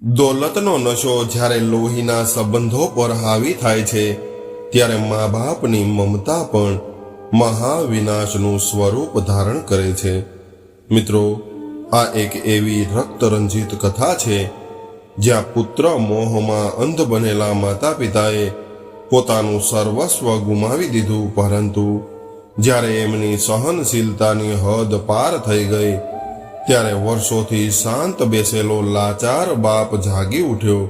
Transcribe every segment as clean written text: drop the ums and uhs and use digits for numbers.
દોલતનો નશો જ્યારે લોહીના સંબંધો પર હાવી થાય છે ત્યારે મા બાપની મમતા પણ મહાવિનાશનું સ્વરૂપ ધારણ કરે છે। મિત્રો, આ એક એવી રક્તરંજિત કથા છે જ્યાં પુત્ર મોહમાં અંધ બનેલા માતા પિતાએ પોતાનું સર્વસ્વ ગુમાવી દીધું, પરંતુ જ્યારે એમની સહનશીલતાની હદ પાર થઈ ગઈ ત્યારે વર્ષોથી શાંત બેસેલો લાચાર બાપ જાગી ઉઠ્યો।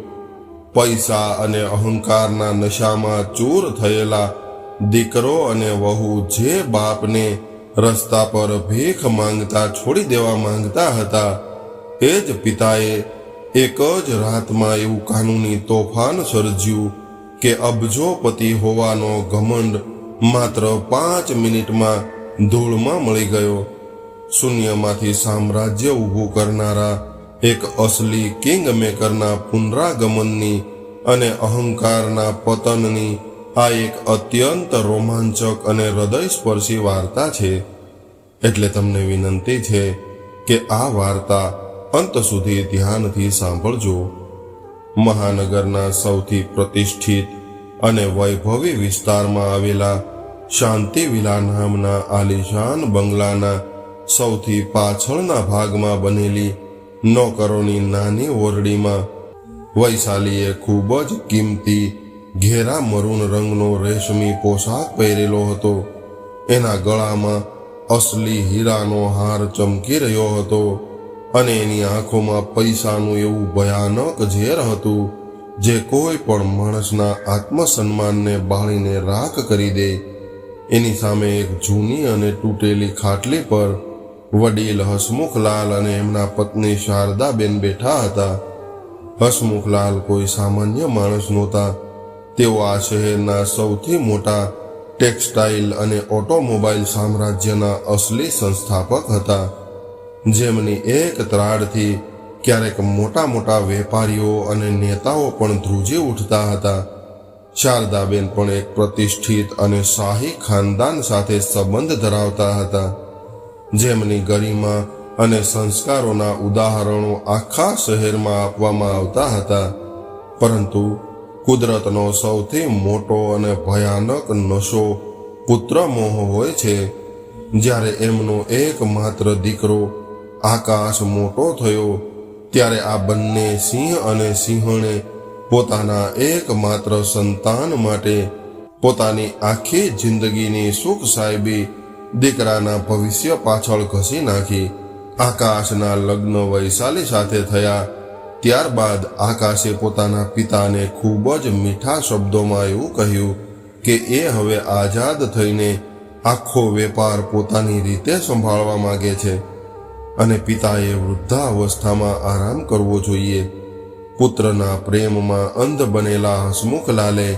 પૈસા અને અહંકારના નશામાં ચૂર થયેલા દીકરો અને વહુ જે બાપને રસ્તા પર ભીખ માંગતા છોડી દેવા માંગતા હતા, એ જ પિતાએ એક જ રાતમાં એવું કાનૂની તોફાન સર્જ્યું કે અબજોપતિ હોવાનો ઘમંડ માત્ર 5 મિનિટમાં ધૂળમાં મળી ગયો। શૂન્યમાંથી સામ્રાજ્ય ઊભું કરનારા એક અસલી કિંગ મેકરના પુનરાગમનની અને અહંકારના પતનની આ એક અત્યંત રોમાંચક અને હૃદયસ્પર્શી વાર્તા છે। એટલે તમને વિનંતી છે કે આ વાર્તા અંત સુધી ધ્યાનથી સાંભળજો। મહાનગરના સૌથી પ્રતિષ્ઠિત અને વૈભવી વિસ્તારમાં આવેલા શાંતિ વિલા નામના આલિશાન બંગલાના સૌથી પાછળના ભાગમાં બનેલી નોકરોની નાની ઓરડીમાં વૈશાલીએ ખૂબ જ કિંમતી ઘેરા મરૂન રંગનો રેશમી પોશાક પહેરેલો હતો। એના ગળામાં અસલી હીરાનો હાર ચમકી રહ્યો હતો અને એની આંખોમાં પૈસાનું એવું ભયાનક ઝેર હતું જે કોઈ પણ માણસના આત્મસન્માનને બાળીને રાખ કરી દે। એની સામે એક જૂની અને તૂટેલી ખાટલી પર વડીલ હસમુખલાલ અને એમના પત્ની શારદાબેન બેઠા હતા। હસમુખલાલ કોઈ સામાન્ય માણસ નહોતા। તેઓ આ શહેરના સૌથી મોટા ટેક્સટાઇલ અને ઓટોમોબાઈલ સામ્રાજ્યના અસલી સંસ્થાપક હતા, જેમની એક ત્રાડથી ક્યારેક મોટા મોટા વેપારીઓ અને નેતાઓ પણ ધ્રુજી ઉઠતા હતા। શારદાબેન પણ એક પ્રતિષ્ઠિત અને શાહી ખાનદાન સાથે સંબંધ ધરાવતા હતા, જેમની ગરિમા અને સંસ્કારોના ઉદાહરણો આખા શહેરમાં આપવામાં આવતા હતા। પરંતુ કુદરતનો સૌથી મોટો અને ભયાનક નશો પુત્ર મોહ હોય છે। જ્યારે એમનો એકમાત્ર દીકરો આકાશ મોટો થયો ત્યારે આ બંને સિંહ અને સિંહણે પોતાના એકમાત્ર સંતાન માટે પોતાની આખી જિંદગીની સુખ સાહેબી દીકરાના ભવિષ્ય પાછળ ઘસી નાખી। આકાશના લગ્ન વૈશાલી સાથે થયા ત્યારબાદ આકાશે પોતાના પિતાને ખૂબ જ મીઠા શબ્દોમાં એવું કહ્યું કે એ હવે આઝાદ થઈને આખો વેપાર પોતાની રીતે સંભાળવા માંગે છે અને પિતાએ વૃદ્ધાવસ્થામાં આરામ કરવો જોઈએ। પુત્રના પ્રેમમાં અંધ બનેલા હસમુખલાલે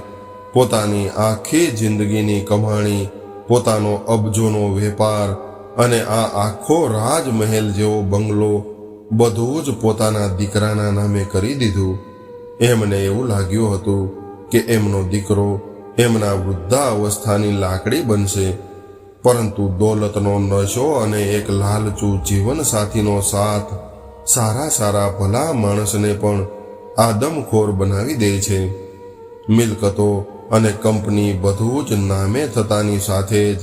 પોતાની આખી જિંદગીની કમાણી, પોતાનો અબજોનો વેપાર અને આ આખો રાજમહેલ જેવો બંગલો બધું જ પોતાના દીકરાના નામે કરી દીધું। એમને એવું લાગ્યું હતું કે એમનો દીકરો એમના વૃદ્ધાવસ્થાની લાકડી બનશે, પરંતુ દોલતનો નશો અને એક લાલચુ જીવનસાથીનો સાથ સારા ભલા માણસને પણ આદમખોર બનાવી દે છે। મિલકતો અને કંપની બધું જ નામે થતાની સાથે જ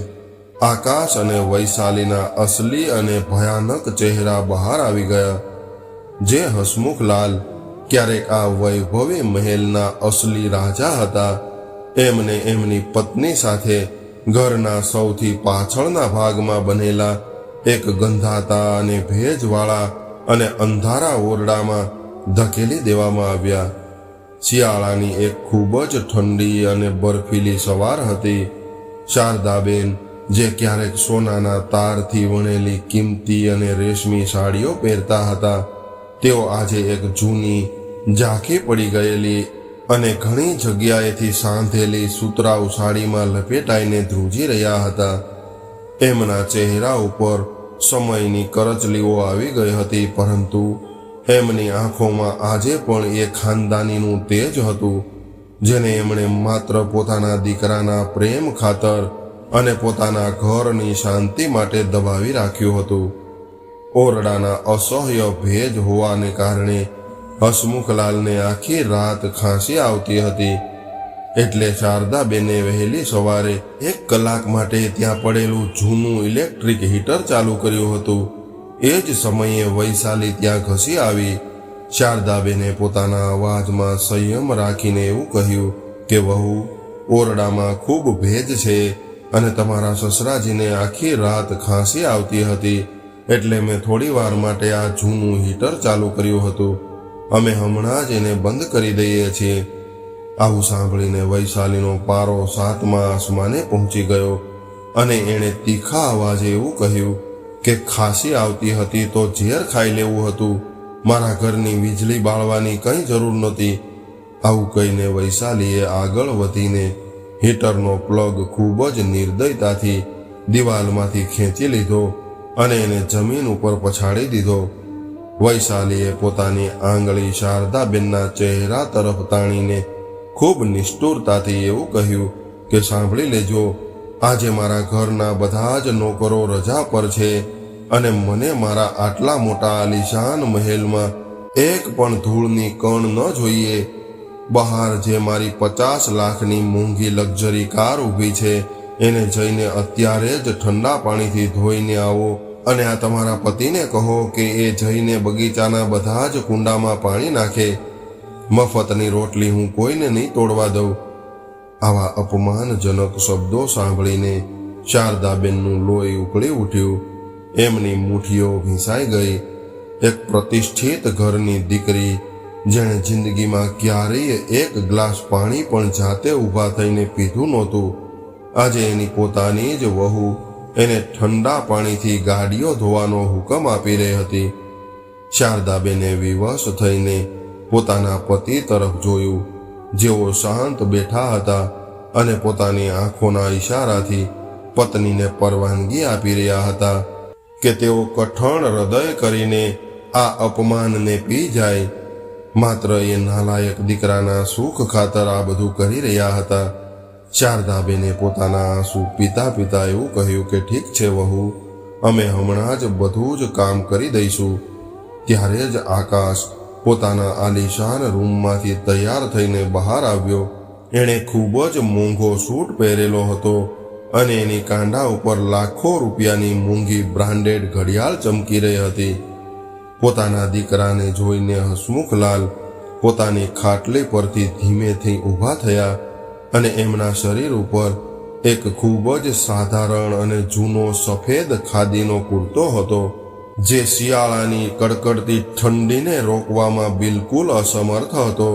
આકાશ અને વૈશાલીના અસલી અને ભયાનક ચહેરા બહાર આવી ગયા। જે હસમુખલાલ ક્યારેક આ વૈભવી મહેલના અસલી રાજા હતા, એમને એમની પત્ની સાથે ઘરના સૌથી પાછળના ભાગમાં બનેલા એક ગંધાતા અને ભેજવાળા અને અંધારા ઓરડામાં ધકેલી દેવામાં આવ્યા। શિયાળાની એક ખૂબ જ ઠંડી અને બર્ફીલી સવાર હતી। શારદાબેન, જે ક્યારેક સોનાના તારથી વણેલી કિંમતી અને રેશમી સાડીઓ પહેરતા હતા, તેઓ આજે એક જૂની, ઝાંખી પડી ગયેલી અને ઘણી જગ્યાએથી સાંધેલી સુતરાઉ સાડીમાં લપેટાઈને ધ્રુજી રહ્યા હતા। એમના ચહેરા ઉપર સમયની કરચલીઓ આવી ગઈ હતી, પરંતુ એમની આંખોમાં આજે પણ એ ખાનદાનીનું તેજ હતું જેને એમણે માત્ર પોતાના દીકરાના પ્રેમ ખાતર અને પોતાના ઘરની શાંતિ માટે દબાવી રાખ્યું હતું। ઓરડાના અસહ્ય ભેજ હોવાને કારણે હસમુખલાલને આખી રાત ખાંસી આવતી હતી, એટલે શારદાબેને વહેલી સવારે 1 કલાક માટે ત્યાં પડેલું જૂનું ઇલેક્ટ્રિક હીટર ચાલુ કર્યું હતું. એ જ સમયે વૈશાલી ત્યાં ઘસી આવી. શારદાબેને પોતાના અવાજમાં સંયમ રાખીને એવું કહ્યું કે વહુ, ઓરડામાં ખૂબ ભેજ છે અને તમારા સસરાજીને આખી રાત ખાંસી આવતી હતી, એટલે મેં થોડી વાર માટે આ જૂનું હીટર ચાલુ કર્યું હતું. અમે હમણાં જ એને બંધ કરી દઈએ છીએ. આવું સાંભળીને વૈશાલીનો પારો 7મા આસમાને પહોંચી ગયો અને એણે તીખા અવાજે એવું કહ્યું કે ખાંસી આવતી હતી તો ઝેર ખાઈ લેવું હતું, મારા ઘરની વીજળી બાળવાની કંઈ જરૂર નહોતી. આવું કહીને વૈશાલીએ આગળ વધીને હીટરનો પ્લગ ખૂબ જ નિર્દયતાથી દિવાલમાંથી ખેંચી લીધો અને એને જમીન ઉપર પછાડી દીધો. વૈશાલીએ પોતાની આંગળી શારદાબેનના ચહેરા તરફ તાણીને ખૂબ નિષ્ઠુરતાથી એવું કહ્યું કે સાંભળી લેજો, આજે મારા ઘરના બધા જ નોકરો રજા પર છે અને મને મારા આટલા મોટા આલિશાન મહેલમાં એક પણ ધૂળની કણ ન જોઈએ. બહાર જે મારી 50 લાખની મોંઘી લક્ઝરી કાર ઊભી છે એને જઈને અત્યારે જ ઠંડા પાણીથી ધોઈને આવો અને આ તમારા પતિને કહો કે એ જઈને બગીચાના બધા જ કુંડામાં પાણી નાખે. મફતની રોટલી હું કોઈને નહીં તોડવા દઉં. આવા અપમાનજનક શબ્દો સાંભળીને શારદાબેનનું લોહી ઉકળી ઉઠ્યું. એમની મુઠ્ઠીઓ ભીંસાઈ ગઈ. એક પ્રતિષ્ઠિત ઘરની દીકરી જેણે જિંદગીમાં ક્યારેય 1 ગ્લાસ પાણી પણ જાતે ઊભા થઈને પીધું નહોતું, આજે એની પોતાની જ વહુ એને ઠંડા પાણીથી ગાડીઓ ધોવાનો હુકમ આપી રહી હતી. શારદાબેને વિવશ થઈને પોતાના પતિ તરફ જોયું, જેઓ શાંત બેઠા હતા અને પોતાની આંખોના ઈશારાથી પત્નીને પરવાનગી આપી રહ્યા હતા કે તેઓ કઠણ હૃદય કરીને આ અપમાનને પી જાય. માત્ર એ નાલાયક દીકરાના સુખ ખાતર આ બધું કરી રહ્યા હતા. શારદાબેને પોતાના આંસુ પીતા પીતા એવું કહ્યું કે ઠીક છે વહુ, અમે હમણાં જ બધું જ કામ કરી દઈશું. ત્યારે જ આકાશ પોતાના આલિશાન રૂમમાંથી તૈયાર થઈને બહાર આવ્યો. એણે ખૂબ જ મોંઘો સૂટ પહેરેલો હતો અને એની કાંડા ઉપર લાખો રૂપિયાની મોંઘી બ્રાન્ડેડ ઘડિયાળ ચમકી રહી હતી. પોતાના દીકરાને જોઈને હસમુખલાલ પોતાની ખાટલી પરથી ધીમેથી ઊભા થયા અને એમના શરીર ઉપર એક ખૂબ જ સાધારણ અને જૂનો સફેદ ખાદીનો કુર્તો હતો, જે શિયાળાની કડકડતી ઠંડીને રોકવામાં બિલકુલ અસમર્થ હતો.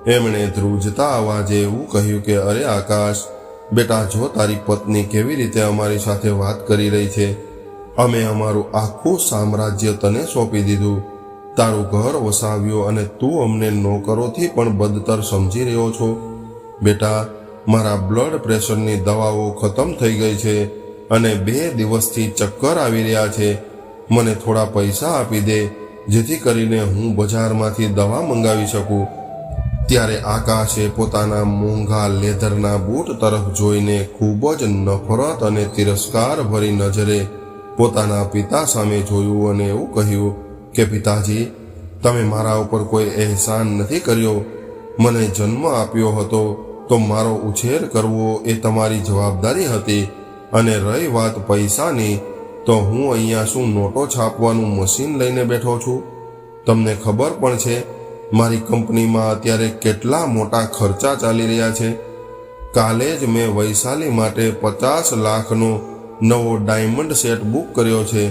એમણે ધ્રુજતા અવાજે એવું કહ્યું કે અરે આકાશ, બેટા જો તારી પત્ની કેવી રીતે અમારી સાથે વાત કરી રહી છે. અમે અમારું આખું સામ્રાજ્ય તને સોંપી દીધું, તારું ઘર વસાવ્યું અને તું અમને નોકરોથી પણ બદતર સમજી રહ્યો છો. બેટા, મારા બ્લડ પ્રેશરની દવાઓ ખતમ થઈ ગઈ છે અને 2 દિવસથી ચક્કર આવી રહ્યા છે. મને થોડા પૈસા આપી દે જેથી કરીને હું બજારમાંથી દવા મંગાવી શકું. ત્યારે આકાશે પોતાના મોંઘા લેધરના બૂટ તરફ જોઈને ખૂબ જ નફરત અને તિરસ્કાર ભરી નજરે પોતાના પિતા સામે જોયું અને એવું કહ્યું કે પિતાજી, તમે મારા ઉપર કોઈ અહેસાન નથી કર્યો. મને જન્મ આપ્યો હતો તો મારો ઉછેર કરવો એ તમારી જવાબદારી હતી, અને રહી વાત પૈસાની તો હું અહીંયા શું નોટો છાપવાનું મશીન લઈને બેઠો છું? તમને ખબર પણ છે મારી કંપનીમાં અત્યારે કેટલા મોટા ખર્ચા ચાલી રહ્યા છે. કાલે જ મેં વૈશાલી માટે 50 લાખનો નવો ડાયમંડ સેટ બુક કર્યો છે.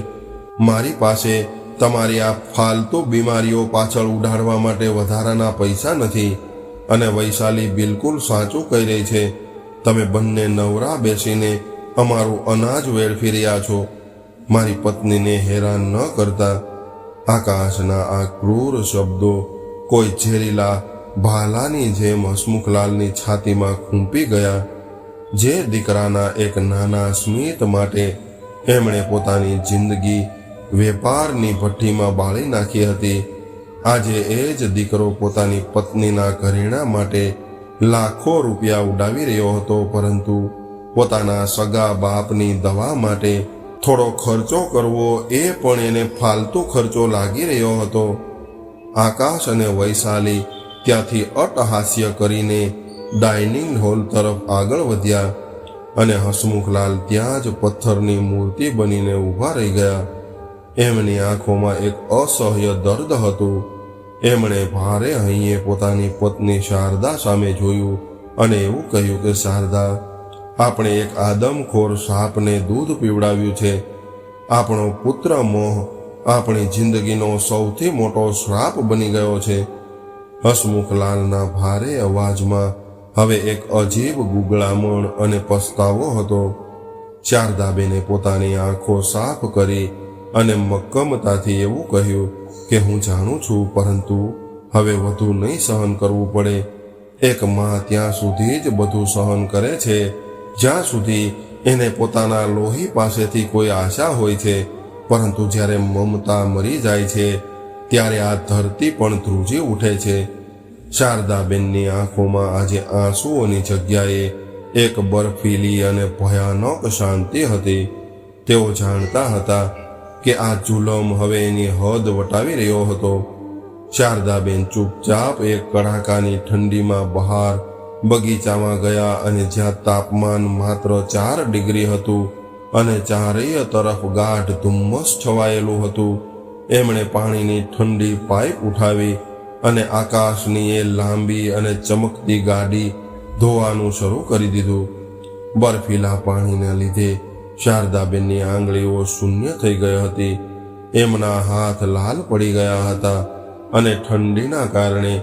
મારી પાસે તમારી આ ફાલતુ બીમારીઓ પાછળ ઉડાડવા માટે વધારાના પૈસા નથી. અને વૈશાલી બિલકુલ સાચું કહી રહી છે. તમે બંને નવરા બેસીને અમારું અનાજ વેડફી રહ્યા છો. મારી પત્નીને હેરાન ન કરતા. આકાશના આ ક્રૂર શબ્દો કોઈ ઝેરીલા ભાલાની જેમ હસમુખલાલની છાતીમાં ખૂંપી ગયા. જે દીકરાના એક નાના સ્મિત માટે એમણે પોતાની જિંદગી વેપારની ભઠ્ઠીમાં બાળી નાખી હતી, આજે એ જ દીકરો પોતાની પત્નીના ઘરેણા માટે લાખો રૂપિયા ઉડાવી રહ્યો હતો, પરંતુ પોતાના સગા બાપની દવા માટે થોડો ખર્ચો કરવો એ પણ એને ફાલતુ ખર્ચો લાગી રહ્યો હતો. આકાશ અને વૈશાલી ત્યાંથી અટ્ટહાસ્ય કરીને ડાઇનિંગ હોલ તરફ આગળ વધ્યા અને હસમુખલાલ ત્યાં જ પથ્થરની મૂર્તિ બનીને ઊભા રહી ગયા. એમની આંખોમાં એક અસહ્ય દર્દ હતું. એમણે ભારે હૈયે પોતાની પત્ની શારદા સામે જોયું અને એવું કહ્યું કે શારદા, આપણે એક આદમખોર સાપને દૂધ પીવડાવ્યું છે. આપણો પુત્ર મોહ આપણી જિંદગીનો સૌથી મોટો શ્રાપ બની ગયો છે. હસમુખલાલના ભારે અવાજમાં હવે એક અજીબ ગુગળામણ અને પસ્તાવો હતો. શારદાબેને પોતાની આંખો સાફ કરી અને મક્કમતાથી એવું કહ્યું કે હું જાણું છું, પરંતુ હવે વધુ નહીં સહન કરવું પડે. એક માં ત્યાં સુધી જ બધું સહન કરે છે જ્યાં સુધી એને પોતાના લોહી પાસેથી કોઈ આશા હોય છે, પરંતુ જ્યારે મમતા મરી જાય છે ત્યારે આ ધરતી પણ ધ્રુજી ઉઠે છે. શારદાબેનની આંખોમાં આજે આંસુઓની જગ્યાએ એક બરફીલી અને ભયાનક શાંતિ હતી. તેઓ જાણતા હતા કે આ જુલમ હવે એની હદ વટાવી રહ્યો હતો. શારદાબેન ચૂપચાપ એક કડાકાની ઠંડીમાં બહાર બગીચામાં ગયા અને જ્યાં તાપમાન માત્ર 4 ડિગ્રી હતું અને ચારેય તરફ ગાઢ ધુમ્મસ છવાયેલું હતું, એમણે પાણીની ઠંડી પાઇપ ઉઠાવી અને આકાશની એ લાંબી અને ચમકતી ગાડી ધોવાનું શરૂ કરી દીધું. બરફીલા પાણીના લીધે શારદાબેનની આંગળીઓ શૂન્ય થઈ ગઈ હતી. એમના હાથ લાલ પડી ગયા હતા અને ઠંડીના કારણે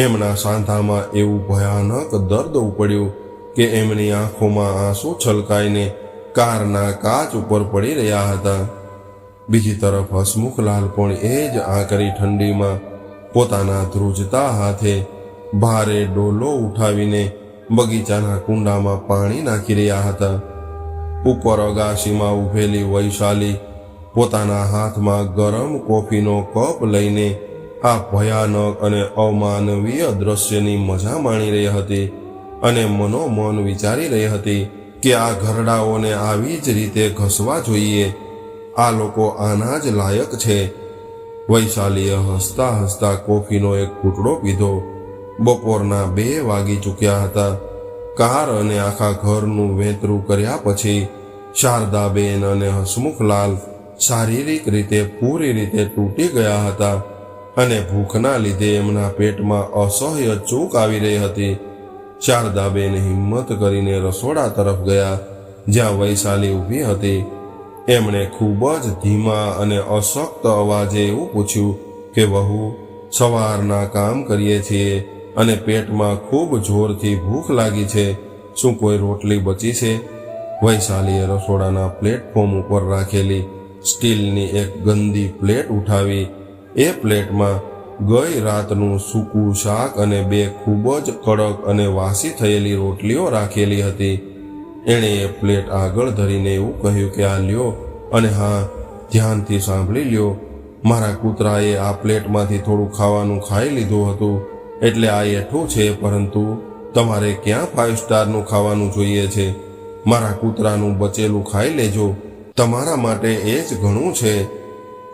એમના સાંધામાં એવું ભયાનક દર્દ ઉપડ્યું કે એમની આંખોમાં આંસુ છલકાઈને કારના કાચ ઉપર પડી રહ્યા હતા. બીજી તરફ હસમુખલાલ પણ એ જ આકરી ઠંડીમાં પોતાના ધ્રુજતા હાથે ભારે ડોલો ઉઠાવીને બગીચાના કુંડામાં પાણી નાખી રહ્યા હતા. ઉપર અગાશીમાં ઊભેલી વૈશાલી પોતાના હાથમાં ગરમ કોફીનો કપ લઈને આ ભયાનક અને અમાનવીય દ્રશ્યની મજા માણી રહી હતી અને મનોમન વિચારી રહી હતી કે આ ઘરડાઓને આવી જ રીતે ઘસવા જોઈએ. આ લોકો આના જ લાયક છે. વૈશાલીએ હસતા હસતા કોફીનો એક ઘૂંટડો પીધો. બપોરના 2 વાગી ચૂક્યા હતા. કાર અને આખા ઘરનું વેતરું કર્યા પછી શારદાબેન અને હસમુખલાલ શારીરિક રીતે પૂરી રીતે તૂટી ગયા હતા અને ભૂખના લીધે એમના પેટમાં અસહ્ય ચૂક આવી રહી હતી. શારદાબેન હિંમત કરીને રસોડા તરફ ગયા જ્યાં વૈશાલી ઊભી હતી. એમણે ખૂબ જ ધીમા અને અશક્ત અવાજે એવું પૂછ્યું કે વહુ, સવારના કામ કરીએ છીએ અને પેટમાં ખૂબ જોરથી ભૂખ લાગી છે. શું કોઈ રોટલી બચી છે? વૈશાલીએ રસોડાના પ્લેટફોર્મ ઉપર રાખેલી સ્ટીલની એક ગંદી પ્લેટ ઉઠાવી. એ પ્લેટમાં ગઈ રાતનું સૂકું શાક અને 2 ખૂબ જ કડક અને વાસી થયેલી રોટલીઓ રાખેલી હતી. એણે એ પ્લેટ આગળ ધરીને એવું કહ્યું કે આ લ્યો, અને હા, ધ્યાનથી સાંભળી લ્યો, મારા કૂતરાએ આ પ્લેટમાંથી થોડું ખાવાનું ખાઈ લીધું હતું, એટલે આ એઠું છે, પરંતુ તમારે ક્યાં 5 સ્ટારનું ખાવાનું જોઈએ છે? મારા કૂતરાનું બચેલું ખાઈ લેજો, તમારા માટે એ જ ઘણું છે.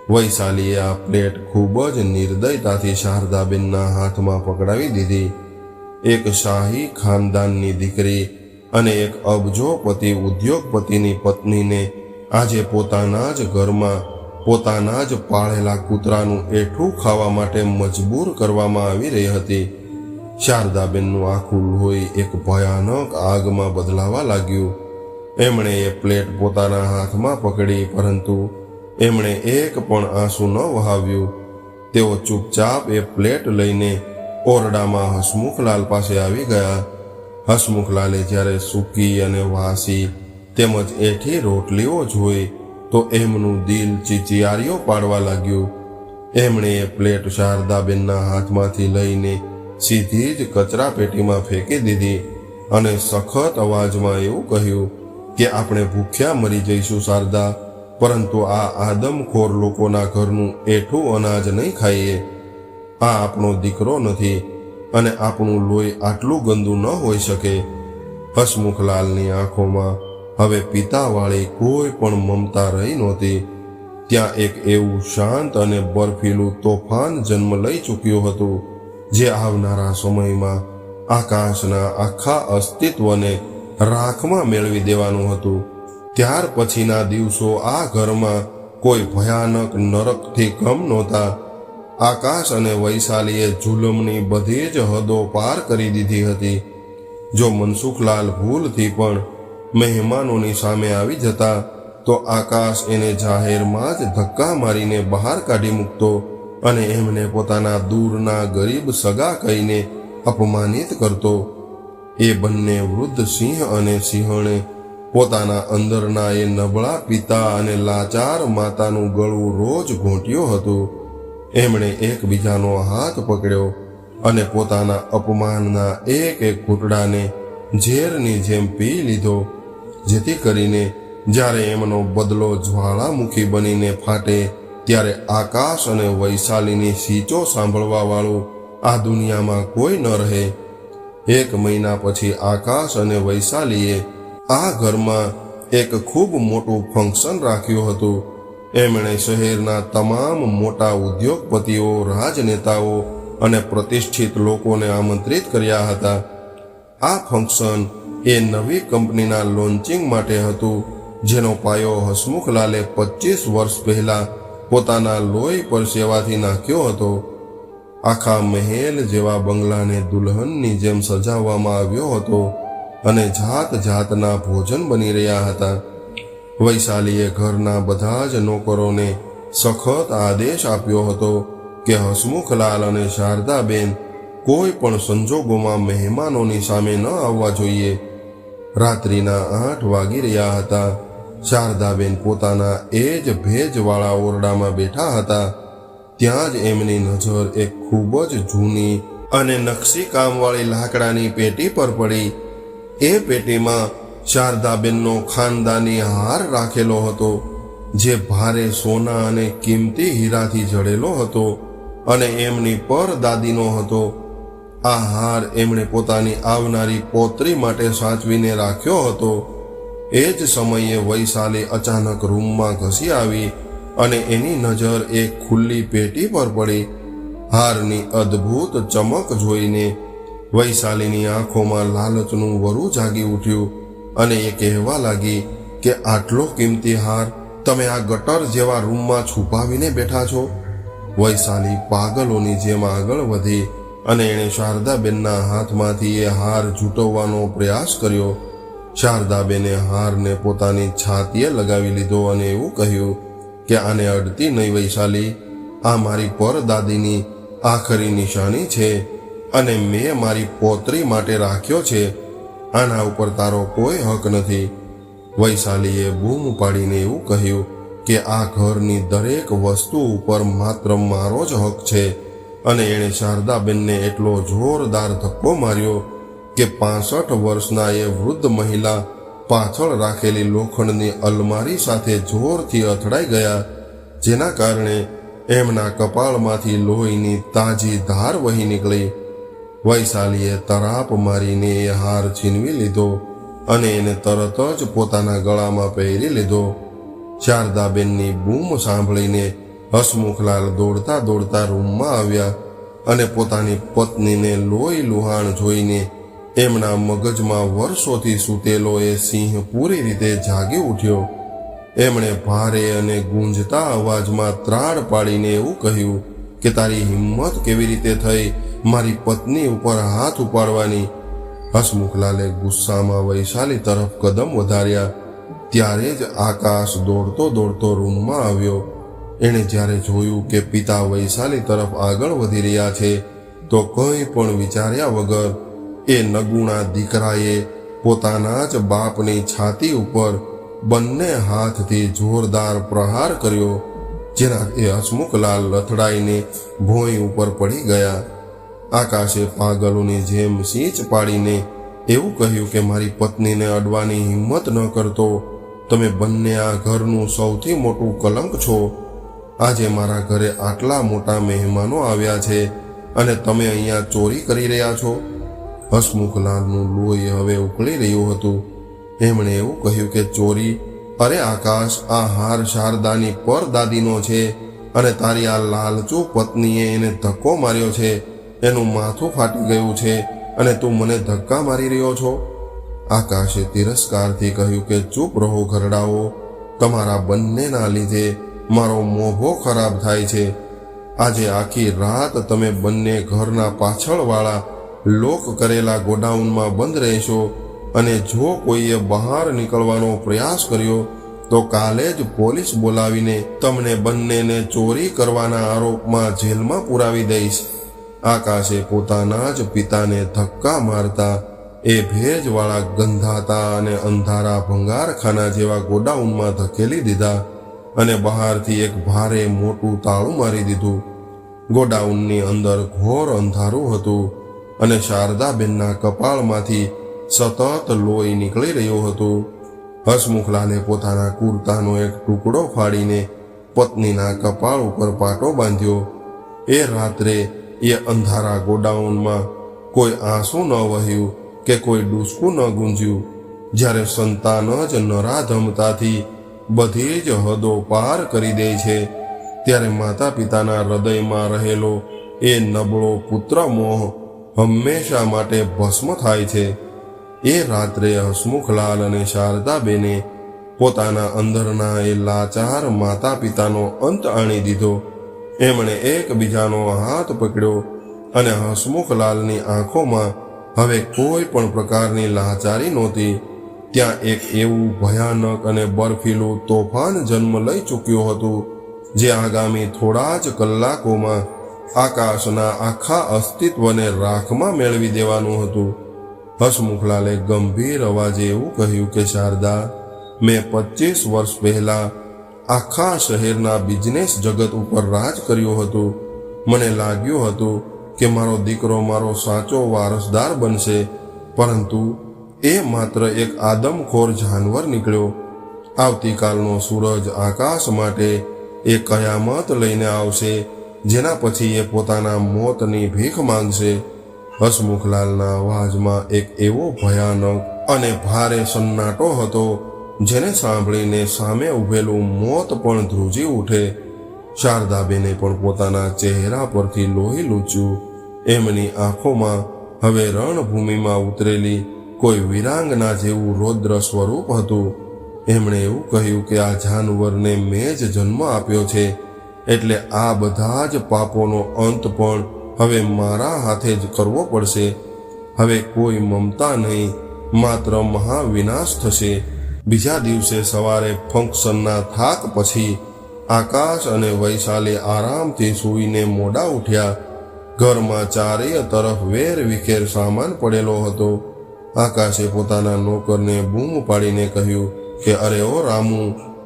વૈશાલીએ આ પ્લેટ ખૂબ જ નિર્દયતાથી શારદાબેનના હાથમાં પકડાવી દીધી. એક શાહી ખાનદાનની દીકરી અને એક અબજોપતિ ઉદ્યોગપતિની પત્નીને આજે પોતાના જ ઘરમાં પોતાના જ પાળેલા કૂતરાનું એઠું ખાવા માટે મજબૂર કરવામાં આવી રહી હતી. શારદાબેનનું આખું લોહી એક ભયાનક આગમાં બદલાવા લાગ્યું. એમણે એ પ્લેટ પોતાના હાથમાં પકડી, પરંતુ એમણે એક પણ આંસુ ન વહાવ્યું. તેઓ ચૂપચાપ એ પ્લેટ લઈને ઓરડામાં હસમુખલાલ પાસે આવી ગયા. હસમુખલાલે જ્યારે સૂકી અને વાસી તેમજ એઠી રોટલીઓ જોઈ તો એમનું દિલ ચીચિયારીઓ પાડવા લાગ્યું. એમણે એ પ્લેટ શારદાબેનના હાથમાંથી લઈને સીધી જ કચરા પેટીમાં ફેંકી દીધી અને સખત અવાજમાં એવું કહ્યું કે આપણે ભૂખ્યા મરી જઈશું શારદા, પરંતુ આ આદમખોર લોકોના ઘરનું એઠું અનાજ નહીં ખાઈએ. આ આપણો દીકરો નથી અને આપણું લોહી આટલું ગંદુ ન હોઈ શકે. હસમુખલાલની આંખોમાં હવે પિતાવાળી કોઈ પણ મમતા રહી નહોતી. ત્યાં એક એવું શાંત અને બર્ફીલું તોફાન જન્મ લઈ ચૂક્યું હતું જે આવનારા સમયમાં આકાશના આખા અસ્તિત્વને રાખમાં મેળવી દેવાનું હતું. ત્યાર પછીના દિવસો આ ઘરમાં કોઈ ભયાનક નરકથી કમ નહોતા. આકાશ અને વૈશાલીએ જુલમની બધી જ હદો પાર કરી દીધી હતી. જો મનસુખલાલ ભૂલથી પણ મહેમાનોની સામે આવી જતા તો આકાશ એને જાહેરમાં જ ધક્કા મારીને બહાર કાઢી મૂકતો અને એમને પોતાના દૂરના ગરીબ સગા કહીને અપમાનિત કરતો. એ બંને વૃદ્ધ સિંહ અને સિંહણે પોતાના અંદરના એ નબળા પિતા અને લાચાર માતાનું ગળું રોજ ઘૂંટ્યું હતું. એમણે એકબીજાનો હાથ પકડ્યો અને પોતાના અપમાનના એક એક ઘૂંટડાને ઝેરની જેમ પી લીધો, જેથી કરીને જ્યારે એમનો બદલો જ્વાળામુખી બનીને ફાટે ત્યારે આકાશ અને વૈશાલીની સીચો સાંભળવા વાળું આ દુનિયામાં કોઈ ન રહે. 1 મહિના પછી આકાશ અને વૈશાલીએ આ ઘરમાં એક ખૂબ મોટું ફંક્શન રાખ્યું હતું. એમણે શહેરના તમામ મોટા ઉદ્યોગપતિઓ, રાજનેતાઓ અને પ્રતિષ્ઠિત લોકોને આમંત્રિત કર્યા હતા. આ ફંક્શન એ નવી કંપનીના લોન્ચિંગ માટે હતું જેનો પાયો હસમુખલાલે 25 વર્ષ પહેલા પોતાના લોહી પર સેવાથી નાખ્યો હતો. આખા મહેલ જેવા બંગલાને દુલ્હનની જેમ સજાવવામાં આવ્યો હતો અને જાત જાતના ભોજન બની રહ્યા હતા. વૈશાલીએ ઘરના બધા જ નોકરોને સખત આદેશ આપ્યો હતો કે હસમુખલાલ અને શારદાબેન કોઈ પણ સંજોગોમાં મહેમાનોની સામે ન આવવા જોઈએ. રાત્રિના 8 વાગી રહ્યા હતા. શારદાબેન પોતાના એ જ ભેજવાળા ઓરડામાં બેઠા હતા. ત્યાં જ એમની નજર એક ખૂબ જ જૂની અને નકશીકામવાળી લાકડાની પેટી પર પડી. એ પેટીમાં શારદાબેનનો ખાનદાની હાર રાખેલો હતો જે ભારે સોના અને કિંમતી હીરાથી જડેલો હતો અને એમની પરદાદીનો હતો. આ હાર એમણે પોતાની આવનારી પૌત્રી માટે સાચવીને રાખ્યો હતો. એ જ સમયે વૈશાલી અચાનક રૂમમાં ઘસી આવી અને એની નજર એક ખુલ્લી પેટી પર પડી. હારની અદ્ભુત ચમક જોઈને વૈશાલીની આંખોમાં લાલચનું વરુ જાગી ઉઠ્યું અને એ કહેવા લાગી કે આટલો કિંમતી હાર તમે આ ગટર જેવા રૂમમાં છુપાવીને બેઠા છો. વૈશાલી પાગલોની જેમ આગળ વધી અને એણે શારદાબેનના હાથમાંથી એ હાર ઝૂંટવવાનો પ્રયાસ કર્યો. શારદાબેને હારને પોતાની છાતીએ લગાવી લીધો અને એવું કહ્યું કે આને અડતી નહીં વૈશાલી, આ મારી પરદાદીની આખરી નિશાની છે અને મેં મારી પૌત્રી માટે રાખ્યો છે. આના ઉપર તારો કોઈ હક નથી. વૈશાલીએ બૂમ પાડીને એવું કહ્યું કે આ ઘરની દરેક વસ્તુ ઉપર માત્ર મારો જ હક છે અને એણે શારદાબેનને એટલો જોરદાર ધક્કો માર્યો કે 65 વર્ષના એ વૃદ્ધ મહિલા પાછળ રાખેલી લોખંડની અલમારી સાથે જોરથી અથડાઈ ગયા, જેના કારણે એમના કપાળમાંથી લોહીની તાજી ધાર વહી નીકળી. વૈશાલીએ તરાપ મારીને એ હાર છીનવી લીધો અને એને તરત જ પોતાના ગળામાં પહેરી લીધો. શારદાબેનની બૂમ સાંભળીને હસમુખલાલ દોડતા દોડતા રૂમમાં આવ્યા અને પોતાની પત્નીને લોહી લુહાણ જોઈને એમના મગજમાં વર્ષોથી સૂતેલો એ સિંહ પૂરી રીતે જાગી ઉઠ્યો. એમણે ભારે અને ગુંજતા અવાજમાં ત્રાડ પાડીને એવું કહ્યું કે તારી હિંમત કેવી રીતે થઈ મારી પત્ની ઉપર હાથ ઉપાડવાની. હસમુખલાલે ગુસ્સામાં વૈશાલી તરફ કદમ વધાર્યા. ત્યારે જ આકાશ દોડતો દોડતો રૂમમાં આવ્યો. એણે જ્યારે જોયું કે પિતા વૈશાલી તરફ આગળ વધી રહ્યા છે તો કંઈ પણ વિચાર્યા વગર એ નગુણા દીકરાએ પોતાના જ બાપની છાતી ઉપર બંને હાથથી જોરદાર પ્રહાર કર્યો, જેનાથી હસમુખલાલ લથડાઈને ભોંય ઉપર પડી ગયા. આકાશે પાગલોની જેમ સીંચ પાડીને એવું કહ્યું કે મારી પત્નીને અડવાની હિંમત ન કરતો. તમે બંને આ ઘરનું સૌથી મોટું કલંક છો. આજે મારા ઘરે આટલા મોટા મહેમાનો આવ્યા છે અને તમે અહીંયા ચોરી કરી રહ્યા છો. હસમુખલાલનું લોહી હવે ઉકળી રહ્યું હતું. એમણે એવું કહ્યું કે ચોરી અરે આકાશ, આ હાર શારદાની પરદાદીનો છે અને તારી આ લાલચુ પત્નીએ એને ધક્કો માર્યો છે. એનું માથું ફાટી ગયું છે અને તું મને ધક્કા મારી રહ્યો છો. આકાશે તિરસ્કારથી કહ્યું કે ચૂપ રહો ઘરડાઓ, તમારા બંનેના લીધે મારો મોભો ખરાબ થાય છે. આજે આખી રાત તમે બંને ઘરના પાછળવાળા લોક કરેલા ગોડાઉનમાં બંધ રહેશો અને જો કોઈએ બહાર નીકળવાનો પ્રયાસ કર્યો તો કાલે જ પોલીસ બોલાવીને તમને બંનેને ચોરી કરવાના આરોપમાં જેલમાં પુરાવી દઈશ. આકાશે પોતાના જ પિતાને ધક્કા મારતા એ ભેજવાળા ગંધાતા અને અંધારા ભંગારખાના જેવા ગોડાઉનમાં ધકેલી દીધા અને બહારથી એક ભારે મોટું તાળું મારી દીધું. ગોડાઉનની અંદર ઘોર અંધારું હતું અને શારદાબેનના કપાળમાંથી સતત લોહી નીકળી રહ્યું હતું. હસમુખલાલે પોતાના કુર્તાનો એક ટુકડો ફાડીને પત્નીના કપાળ ઉપર પાટો બાંધ્યો. એ રાત્રે એ અંધારા ગોડાઉનમાં કોઈ આંસુ ન વહ્યું કે કોઈ ડૂસકું ન ગુંજ્યું. જ્યારે સંતાન જ નરાધમતાથી બધી જ હદો પાર કરી દે છે ત્યારે માતા પિતાના હૃદયમાં રહેલો એ નબળો પુત્ર મોહ હંમેશા માટે ભસ્મ થાય છે. એ રાત્રે હસમુખલાલ અને શારદાબેને પોતાના અંદરના એ લાચાર માતા પિતાનો અંત આણી દીધો. એમણે એકબીજાનો હાથ પકડ્યો અને હસમુખલાલની આંખોમાં હવે કોઈ પણ પ્રકારની લાચારી નહોતી. ત્યાં એક એવું ભયાનક અને બર્ફીલું તોફાન જન્મ લઈ ચૂક્યું હતું જે આગામી થોડા જ કલાકોમાં આકાશના આખા અસ્તિત્વને રાખમાં મેળવી દેવાનું હતું. હસમુખલાલે ગંભીર અવાજે એવું કહ્યું કે શારદા, મેં 25 વર્ષ પહેલા આખા શહેરના બિઝનેસ જગત ઉપર રાજ કર્યું હતું. મને લાગ્યું હતું કે મારો દીકરો મારો સાચો વારસદાર બનશે, પરંતુ એ માત્ર એક આદમખોર જાનવર નીકળ્યો. આવતીકાલનો સૂરજ આકાશ માટે એ કયામત લઈને આવશે, જેના પછી એ પોતાના મોતની ભીખ માંગશે. હસમુખલાલના અવાજમાં એક એવો ભયાનક અને ભારે સન્નાટો હતો જેને સાંભળીને સામે ઉભેલું મોત પણ ધ્રુજી ઉઠે. શારદાબેને પણ પોતાના ચહેરા પરથી લોહી લૂછ્યું. એમની આંખોમાં હવે રણભૂમિમાં ઉતરેલી કોઈ વિરાંગના જેવું રૌદ્ર સ્વરૂપ હતું. એમણે એવું કહ્યું કે આ જાનવરને મેં જ જન્મ આપ્યો છે, એટલે આ બધા જ પાપોનો અંત પણ હવે મારા હાથે જ કરવો પડશે. હવે કોઈ મમતા નહીં, માત્ર મહાવિનાશ થશે. બીજા દિવસે સવારે ફંક્શનના થાક પછી આકાશ અને વૈશાલી આરામથી સૂઈને મોડા ઉઠ્યા. ઘરમાં ચારેય તરફ વેર વિખેર સામાન પડેલો હતો. આકાશે પોતાના નોકરને બૂમ પાડીને કહ્યું કે અરે ઓ રામુ,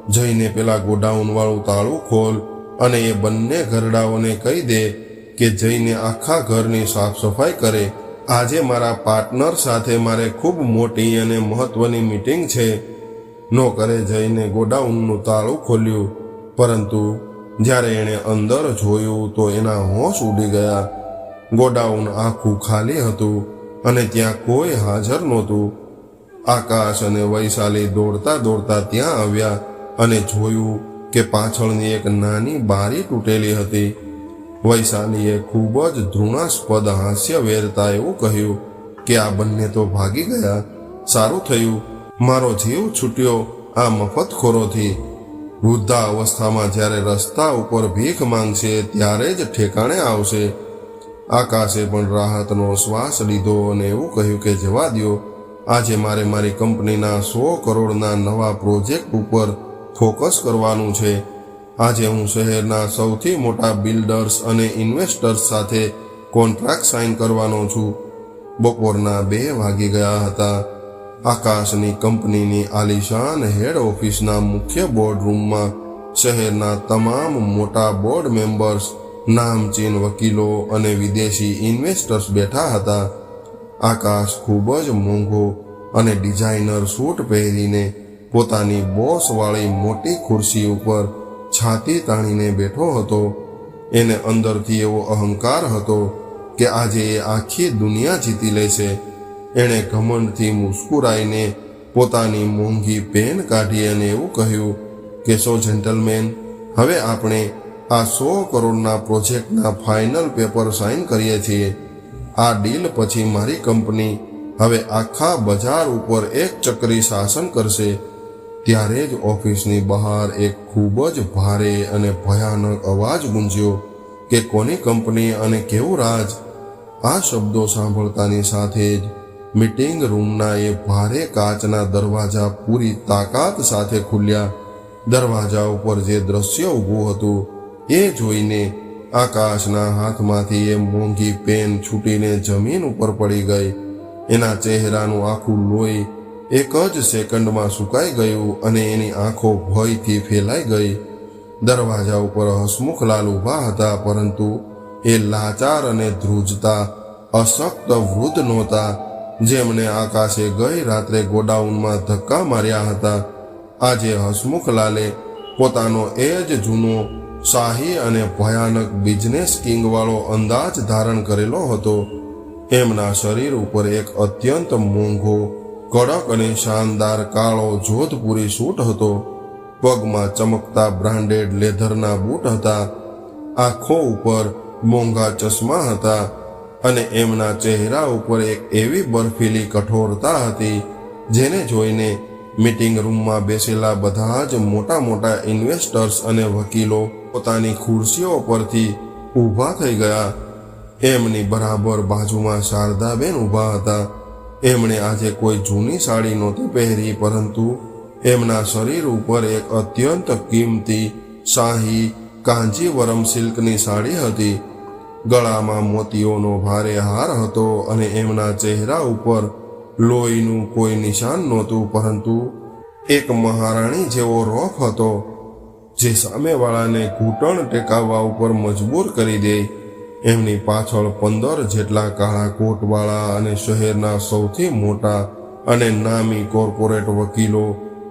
જઈને પેલા ગોડાઉન વાળું તાળું ખોલ અને એ બંને ઘરડાઓને કહી દે કે જઈને આખા ઘરની સાફ સફાઈ કરે. આજે મારા પાર્ટનર સાથે મારે ખૂબ મોટી અને મહત્વની મીટિંગ છે. નોકરે જઈને ગોડાઉનનું તાળું ખોલ્યું, પરંતુ જ્યારે એણે અંદર જોયું તો એના હોશ ઉડી ગયા. ગોડાઉન આખું ખાલી હતું અને ત્યાં કોઈ હાજર નહોતું. આકાશ અને વૈશાલી દોડતા દોડતા ત્યાં આવ્યા અને જોયું કે પાછળની એક નાની બારી તૂટેલી હતી. વૈશાલીએ ખૂબ જ ધૃણાસ્પદ હાસ્ય વેરતા એવું કહ્યું કે આ બંને તો ભાગી ગયા. સારું થયું, મારો જીવ છૂટ્યો આ મફતખોરોથી. વૃદ્ધા અવસ્થામાં જ્યારે રસ્તા ઉપર ભીખ માંગશે ત્યારે જ ઠેકાણે આવશે. આકાશે પણ રાહતનો શ્વાસ લીધો અને એવું કહ્યું કે જવા દ્યો, આજે મારે મારી કંપનીના 100 કરોડના નવા પ્રોજેક્ટ ઉપર ફોકસ કરવાનું છે. આજે હું શહેરના સૌથી મોટા બિલ્ડર્સ અને ઇન્વેસ્ટર્સ સાથે કોન્ટ્રાક્ટ સાઇન કરવાનો છું. બપોરના 2 વાગી ગયા હતા. આકાશની કંપનીની આલિશાન હેડ ઓફિસના મુખ્ય બોર્ડ રૂમમાં શહેરના તમામ મોટા બોર્ડ મેમ્બર્સ, નામચીન વકીલો અને વિદેશી ઇન્વેસ્ટર્સ બેઠા હતા. આકાશ ખૂબ જ મોંઘો અને ડિઝાઇનર સૂટ પહેરીને પોતાની બોસવાળી મોટી ખુરશી ઉપર છાતી તાણીને બેઠો હતો. એને અંદરથી એવો અહંકાર હતો કે આજે એ આખી દુનિયા જીતી લેશે. એણે ઘમંડથી મુસ્કુરાઈને પોતાની મોંઘી પેન કાઢી અને એવું કહ્યું કે સો જેન્ટલમેન, હવે આપણે આ 100 કરોડના પ્રોજેક્ટના ફાઇનલ પેપર સાઇન કરીએ છીએ. આ ડીલ પછી મારી કંપની હવે આખા બજાર ઉપર એક ચક્રી શાસન કરશે. ત્યારે જ ઓફિસની બહાર એક ખૂબ જ ભારે અને ભયાનક અવાજ ગુંજ્યો કે કોની કંપની અને કેવું રાજ. આ શબ્દો સાંભળતાની સાથે જ મીટિંગ રૂમના એ ભારે કાચના દરવાજા પૂરી તાકાત સાથે ખુલ્યા. દરવાજા ઉપર જે દ્રશ્ય ઊભું હતું એ જોઈને આકાશના હાથમાંથી એ મોંઘી પેન છૂટીને જમીન ઉપર પડી ગઈ. એના ચહેરાનું આખું લોહી એક જ સેકન્ડમાં સુકાઈ ગયું અને એની આંખો ભયથી ફેલાઈ ગઈ. દરવાજા ઉપર હસમુખલાલ ઊભા હતા, પરંતુ એ લાચાર અને ધ્રુજતા અશક્ત વૃદ્ધ નહોતા જેમને આકાશે ગઈ રાત્રે ગોડાઉનમાં ધક્કા માર્યા હતા. આજે હસમુખલાલે પોતાનો એ જ જૂનો શાહી અને ભયાનક બિઝનેસ કિંગવાળો અંદાજ ધારણ કરેલો હતો. એમના શરીર ઉપર એક અત્યંત મોંઘો, કડક અને શાનદાર કાળો જોધપુરી સૂટ હતો. પગમાં ચમકતા બ્રાન્ડેડ લેધરના બૂટ હતા. આંખો ઉપર મોંઘા ચશ્મા હતા અને એમના ચહેરા ઉપર એક એવી બર્ફીલી કઠોરતા હતી જેને જોઈને મીટિંગ રૂમમાં બેસેલા બધા જ મોટા મોટા ઇન્વેસ્ટર્સ અને વકીલો પોતાની ખુરશીઓ પરથી ઊભા થઈ ગયા. એમની બરાબર બાજુમાં શારદાબેન ઊભા હતા. એમણે આજે કોઈ જૂની સાડી નહોતી પહેરી, પરંતુ એમના શરીર ઉપર એક અત્યંત કિંમતી શાહી કાંજીવરમ સિલ્કની સાડી હતી. ગળામાં મોતીઓનો ભારે હાર હતો અને એમના ચહેરા ઉપર લોહીનું કોઈ નિશાન નહોતું, પરંતુ એક મહારાણી જેવો રોફ હતો જે સામેવાળાને ઘૂંટણ ટેકાવવા ઉપર મજબૂર કરી દે. એમની પાછળ 15 જેટલા કાળા કોટવાળા અને શહેરના સૌથી મોટા અને નામી કોર્પોરેટ વકીલો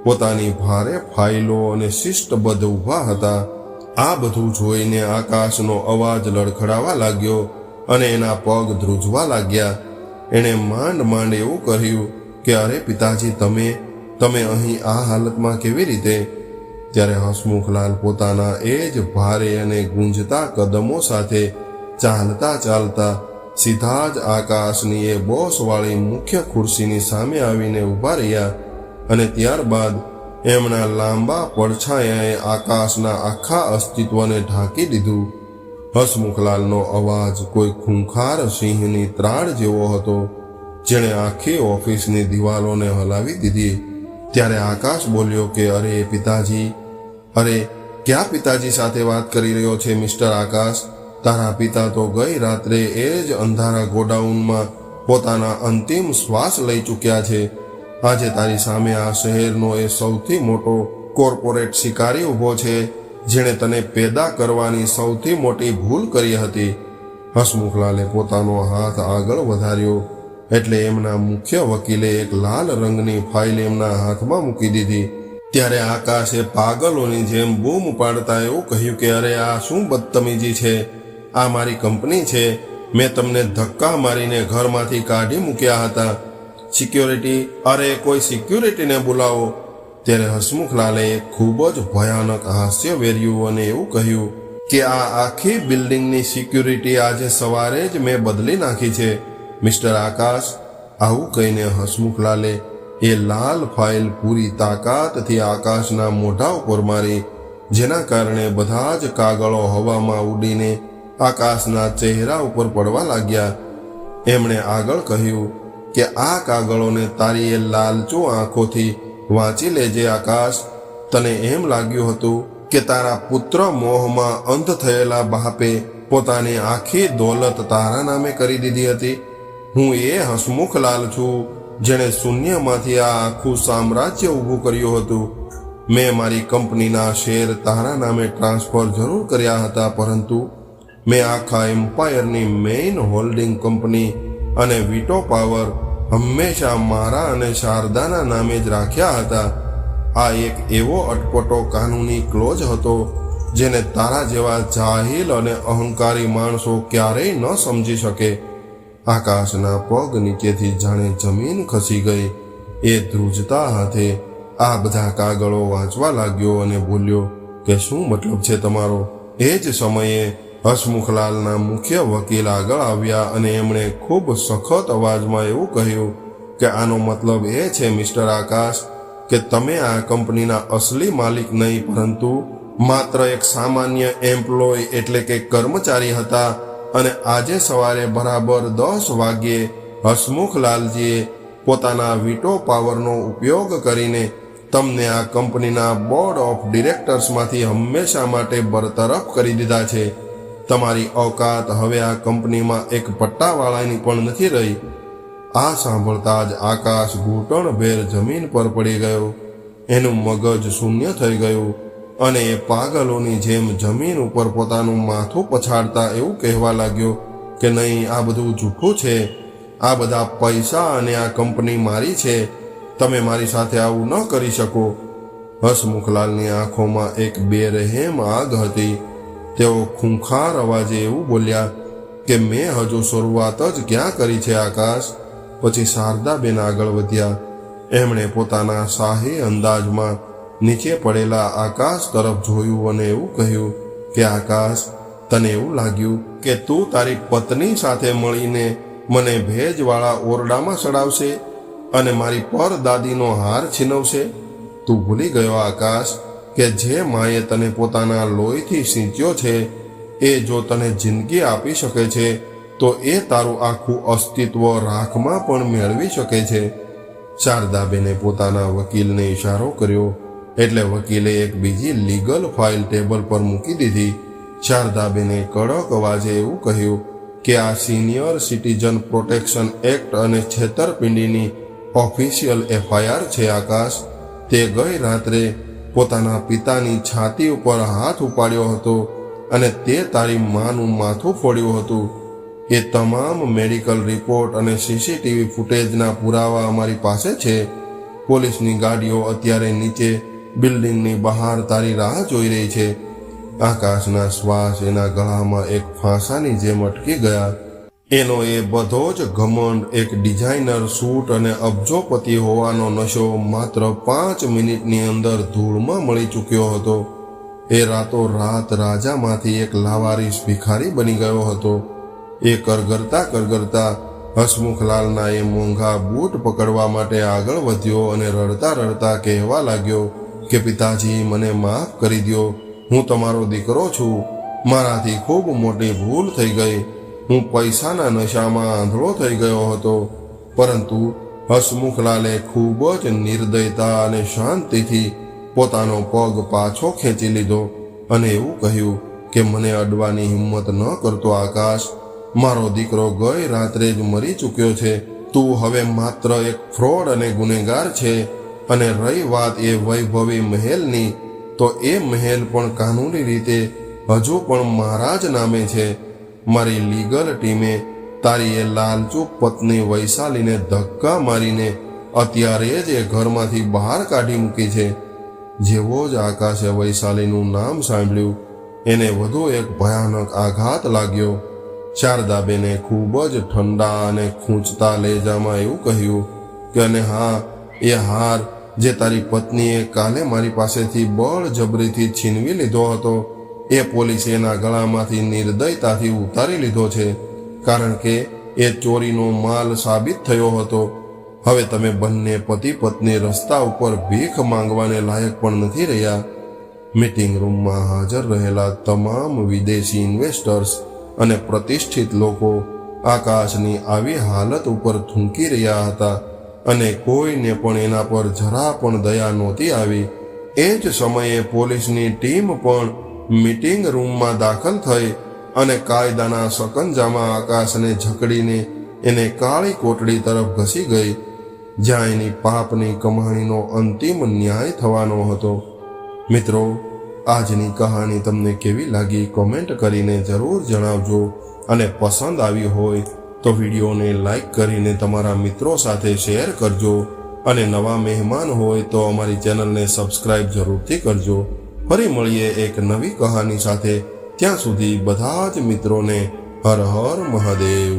પોતાની ભારે ફાઇલો અને શિસ્તબદ્ધ ઊભા હતા. આ બધું જોઈને આકાશનો અવાજ લડખડાવા લાગ્યો અને એના પગ ધ્રુજવા લાગ્યા. એણે માંડ માંડ એવું કહ્યું કે અરે પિતાજી, તમે અહીં આ હાલતમાં કેવી રીતે? ત્યારે હસમુખલાલ પોતાના એ જ ભારે અને ગુંજતા કદમો સાથે ચાલતા સીધા જ આકાશની એ બોસવાળી મુખ્ય ખુરશીની સામે આવીને ઊભા રહ્યા અને ત્યારબાદ એમના લાંબા પડછાયાએ આકાશના આખા અસ્તિત્વને ઢાંકી દીધું. હસમુખલાલનો અવાજ કોઈ ખૂંખાર સિંહની ત્રાડ જેવો હતો જેણે આખી ઓફિસની દિવાલોને હલાવી દીધી. ત્યારે આકાશ બોલ્યો કે અરે પિતાજી, અરે ક્યાં પિતાજી સાથે વાત કરી રહ્યો છે મિસ્ટર આકાશ? તારા પિતા તો ગઈ રાત્રે એ જ અંધારા ગોડાઉનમાં પોતાના અંતિમ શ્વાસ લઈ ચૂક્યા છે. આજે તારી સામે આ શહેરનો એ સૌથી મોટો કોર્પોરેટ શિકારી ઊભો છે જેણે તને પેદા કરવાની સૌથી મોટી ભૂલ કરી હતી. હસમુખલાલે પોતાનો હાથ આગળ વધાર્યો એટલે એમના મુખ્ય વકીલે એક લાલ રંગની ફાઇલ એમના હાથમાં મૂકી દીધી. ત્યારે આકાશે પાગલોની જેમ બૂમ પાડતા એવું કહ્યું કે અરે આ શું બદતમીજી છે? આ મારી કંપની છે. મેં તમને ધક્કા મારીને ઘરમાંથી કાઢી મૂક્યા હતા. સિક્યોરિટી, અરે કોઈ સિક્યોરિટીને બોલાવો. ત્યારે હસમુખલાલે એક ખૂબ જ ભયાનક હાસ્ય વેર્યું અને એવું કહ્યું કે આ આખી બિલ્ડિંગની સિક્યોરિટી આજે સવારે જ મેં બદલી નાખી છે મિસ્ટર આકાશ. આવું કહીને હસમુખલાલે એ લાલ ફાઇલ પૂરી તાકાતથી આકાશના મોઢા ઉપર મારી, જેના કારણે બધા જ કાગળો હવામાં ઉડીને આકાશના ચહેરા ઉપર પડવા લાગ્યા. એમણે આગળ કહ્યું કે આ કાગળોને તારી એ લાલચુ આંખોથી વાંચી લેજે આકાશ. તને એમ લાગ્યું હતું કે તારા પુત્ર મોહમાં અંધ થયેલા બાપે પોતાની આખી દોલત તારા નામે કરી દીધી હતી. હું એ હસમુખલાલ છું જેણે શૂન્યમાંથી આ આખું સામ્રાજ્ય ઊભું કર્યું હતું. મેં મારી કંપનીના શેર તારા નામે ટ્રાન્સફર જરૂર કર્યા હતા, પરંતુ મેં આખા એમ્પાયરની મેઇન હોલ્ડિંગ કંપની અને વીટો પાવર હંમેશા મારા અને શારદાના નામે જ રાખ્યા હતા. આ એક એવો અટપટો કાનૂની ક્લોઝ હતો જેને તારા જેવા જાહિલ અને અહંકારી માણસો ક્યારેય ન સમજી શકે. આકાશના પગ નીચેથી જાણે જમીન ખસી ગઈ. એ ધ્રુજતા હાથે આ બધા કાગળો વાંચવા લાગ્યો અને બોલ્યો કે શું મતલબ છે તમારો? એ જ સમયે હસમુખલાલના મુખ્ય વકીલ આગળ આવ્યા અને એમણે ખૂબ સખત અવાજમાં એવું કહ્યું કે આનો મતલબ એ છે મિસ્ટર આકાશ કે તમે આ કંપનીના અસલી માલિક નહીં પરંતુ માત્ર એક સામાન્ય એમ્પ્લોય એટલે કે કર્મચારી હતા અને આજે સવારે બરાબર 10 વાગ્યે હસમુખલાલજીએ પોતાના વીટો પાવરનો ઉપયોગ કરીને તમને આ કંપનીના બોર્ડ ઓફ ડિરેક્ટર્સમાંથી હંમેશા માટે બરતરફ કરી દીધા છે. તમારી औकात હવે આ કંપનીમાં એક પટ્ટાવાળાની પણ નથી રહી. આ સાંભળતા જ આકાશ ઘૂંટણભેર જમીન પર પડી ગયો. એનું મગજ શૂન્ય થઈ ગયું અને એ પાગલોની જેમ જમીન ઉપર પોતાનું માથું પછાડતા એવું કહેવા લાગ્યો કે નહીં, આ બધું જૂઠું છે. આ બધા પૈસા અને આ કંપની મારી છે. તમે મારી સાથે આવું ન કરી શકો. હસમુખલાલની આંખોમાં એક બેરહેમ આગ હતી. તેઓ ખૂંખાર અવાજે એવું બોલ્યા કે મેં હજુ શરૂઆત જ ક્યાં કરી છે આકાશ. પછી શારદાબેન આગળ વધ્યા. એમણે પોતાના શાહી અંદાજમાં નીચે પડેલા આકાશ તરફ જોયું અને એવું કહ્યું કે આકાશ, તને એવું લાગ્યું કે તું તારી પત્ની સાથે મળીને મને ભેજવાળા ઓરડામાં ચડાવશે અને મારી પરદાદીનો હાર છીનવશે? તું ભૂલી ગયો આકાશ કે જે માએ તને પોતાના લોહીથી સિંચ્યો છે એ જો તને જિંદગી આપી શકે છે તો એ તારું આખું અસ્તિત્વ રાખમાં પણ મેળવી શકે છે. શારદાબેને પોતાના વકીલને ઇશારો કર્યો એટલે વકીલે એક બીજી લીગલ ફાઇલ ટેબલ પર મૂકી દીધી. શારદાબેને કડક અવાજે એવું કહ્યું કે આ સિનિયર સિટીઝન પ્રોટેક્શન એક્ટ અને છેતરપિંડીની ઓફિશિયલ FIR છે આકાશ. તે ગઈ રાત્રે પોતાના પિતાની છાતી ઉપર હાથ ઉપાડ્યો હતો અને તે તારી માનું માથું ફોડ્યું હતું. એ તમામ મેડિકલ રિપોર્ટ અને CCTV ફૂટેજના પુરાવા અમારી પાસે છે. પોલીસની ગાડીઓ અત્યારે નીચે બિલ્ડિંગની બહાર તારી રાહ જોઈ રહી છે. આકાશના શ્વાસ એના ગળામાં એક ફાંસાની જેમ અટકી ગયા. એનો એ બધો જ ઘમંડ, એક ડિઝાઇનર સૂટ અને અબજોપતિ હોવાનો નશો માત્ર 5 મિનિટની અંદર ધૂળમાં મળી ચૂક્યો હતો. એ રાતોરાત રાજામાંથી એક લાવારીસ ભિખારી બની ગયો હતો. એ કરગરતા હસમુખલાલના એ મોંઘા બૂટ પકડવા માટે આગળ વધ્યો અને રડતા રડતા કહેવા લાગ્યો કે પિતાજી, મને માફ કરી દો. હું તમારો દીકરો છું. મારાથી ખૂબ મોટી ભૂલ થઈ ગઈ. હું પૈસાના નશામાં આંધળો થઈ ગયો હતો. પરંતુ હસમુખલાલે ખૂબ જ નિર્દયતા અને શાંતિથી પોતાનો પગ પાછો ખેંચી લીધો અને એવું કહ્યું કે મને અડવાની હિંમત ન કરતો આકાશ. મારો દીકરો ગઈ રાત્રે જ મરી ચૂક્યો છે. તું હવે માત્ર એક ફ્રોડ અને ગુનેગાર છે. અને રહી વાત એ વૈભવી મહેલની, તો એ મહેલ પણ કાનૂની રીતે હજુ પણ મારા જ નામે છે. મારી લીગલ ટીમે તારી એ લાલચુપ પત્ની વૈશાલીને ધક્કા મારીને અત્યારે જ એ ઘરમાંથી બહાર કાઢી મૂકી છે. જેવો જ આકાશે વૈશાલીનું નામ સાંભળ્યું એને વધુ એક ભયાનક આઘાત લાગ્યો. શારદાબેને ખૂબ જ ઠંડા અને ખૂંચતા લહેજામાં એવું કહ્યું કે અને હા, એ હાર જે તારી પત્નીએ કાલે મારી પાસેથી બળજબરીથી છીનવી લીધો હતો એ પોલીસે એના ગળામાંથી નિર્દયતાથી ઉતારી લીધો છે, કારણ કે એ ચોરીનો માલ સાબિત થયો હતો. હવે તમે બંને પતિ પત્ની રસ્તા ઉપર ભીખ માંગવાને લાયક પણ નથી રહ્યા. મીટિંગ રૂમમાં હાજર રહેલા તમામ વિદેશી ઇન્વેસ્ટર્સ અને પ્રતિષ્ઠિત લોકો આકાશની આવી હાલત ઉપર થૂંકી રહ્યા હતા અને કોઈને પણ એના પર જરા પણ દયા નહોતી આવી. એ જ સમયે પોલીસની ટીમ પણ મીટિંગ રૂમમાં દાખલ થઈ અને કાયદાના સકંજામાં આકાશને જકડીને એને કાળી કોટડી તરફ ઘસી ગઈ, જ્યાં એની પાપની કમાણીનો અંતિમ ન્યાય થવાનો હતો. મિત્રો, આજની કહાની તમને કેવી લાગી કોમેન્ટ કરીને જરૂર જણાવજો અને પસંદ આવી હોય તો વિડીયોને લાઈક કરીને તમારા મિત્રો સાથે શેર કરજો અને નવા મહેમાન હોય તો અમારી ચેનલને સબસ્ક્રાઇબ જરૂરથી કરજો. ફરી મળીએ એક નવી કહાની સાથે. ત્યાં સુધી બધા જ મિત્રોને હર હર મહાદેવ.